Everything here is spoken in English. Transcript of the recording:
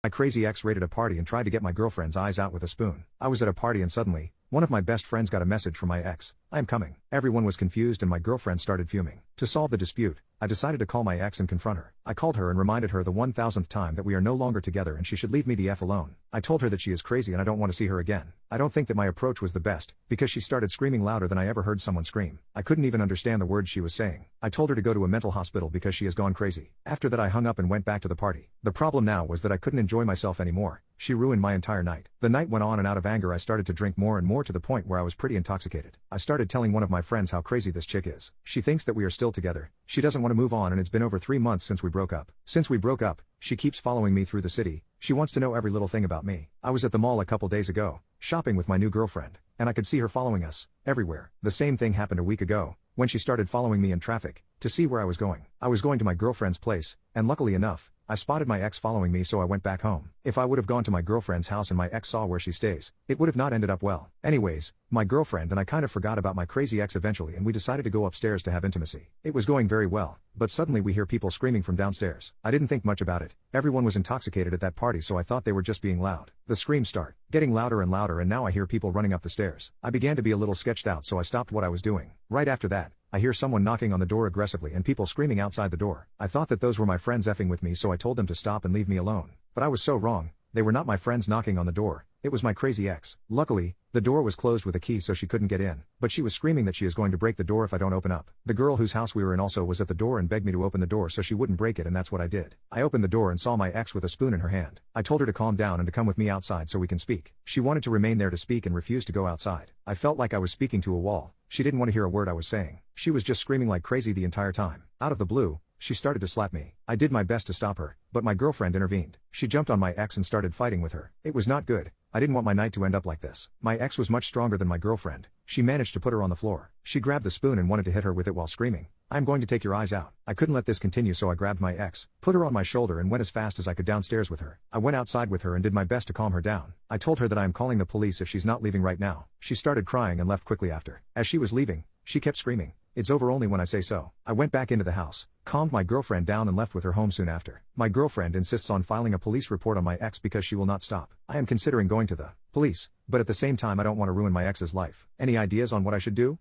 My crazy ex raided a party and tried to get my girlfriend's eyes out with a spoon. I was at a party and suddenly, one of my best friends got a message from my ex. "I am coming." Everyone was confused and my girlfriend started fuming. To solve the dispute, I decided to call my ex and confront her. I called her and reminded her the 1000th time that we are no longer together and she should leave me the F alone. I told her that she is crazy and I don't want to see her again. I don't think that my approach was the best, because she started screaming louder than I ever heard someone scream. I couldn't even understand the words she was saying. I told her to go to a mental hospital because she has gone crazy. After that I hung up and went back to the party. The problem now was that I couldn't enjoy myself anymore. She ruined my entire night. The night went on and out of anger I started to drink more and more to the point where I was pretty intoxicated. I started telling one of my friends how crazy this chick is. She thinks that we are still together. She doesn't want to move on and it's been over 3 months since we broke up. Since we broke up, she keeps following me through the city. She wants to know every little thing about me. I was at the mall a couple days ago, shopping with my new girlfriend, and I could see her following us, everywhere. The same thing happened a week ago, when she started following me in traffic, to see where I was going. I was going to my girlfriend's place, and luckily enough, I spotted my ex following me so I went back home. If I would have gone to my girlfriend's house and my ex saw where she stays, it would have not ended up well. Anyways, my girlfriend and I kind of forgot about my crazy ex eventually and we decided to go upstairs to have intimacy. It was going very well, but suddenly we hear people screaming from downstairs. I didn't think much about it. Everyone was intoxicated at that party so I thought they were just being loud. The screams start getting louder and louder and now I hear people running up the stairs. I began to be a little sketched out so I stopped what I was doing. Right after that, I hear someone knocking on the door aggressively and people screaming outside the door. I thought that those were my friends effing with me so I told them to stop and leave me alone. But I was so wrong. They were not my friends knocking on the door. It was my crazy ex. Luckily, the door was closed with a key so she couldn't get in, but she was screaming that she is going to break the door if I don't open up. The girl whose house we were in also was at the door and begged me to open the door so she wouldn't break it and that's what I did. I opened the door and saw my ex with a spoon in her hand. I told her to calm down and to come with me outside so we can speak. She wanted to remain there to speak and refused to go outside. I felt like I was speaking to a wall. She didn't want to hear a word I was saying. She was just screaming like crazy the entire time. Out of the blue, she started to slap me. I did my best to stop her, but my girlfriend intervened. She jumped on my ex and started fighting with her. It was not good. I didn't want my night to end up like this. My ex was much stronger than my girlfriend. She managed to put her on the floor. She grabbed the spoon and wanted to hit her with it while screaming, "I'm going to take your eyes out." I couldn't let this continue so I grabbed my ex, put her on my shoulder and went as fast as I could downstairs with her. I went outside with her and did my best to calm her down. I told her that I am calling the police if she's not leaving right now. She started crying and left quickly after. As she was leaving, she kept screaming, "It's over only when I say so." I went back into the house, calmed my girlfriend down and left with her home soon after. My girlfriend insists on filing a police report on my ex because she will not stop. I am considering going to the police, but at the same time I don't want to ruin my ex's life. Any ideas on what I should do?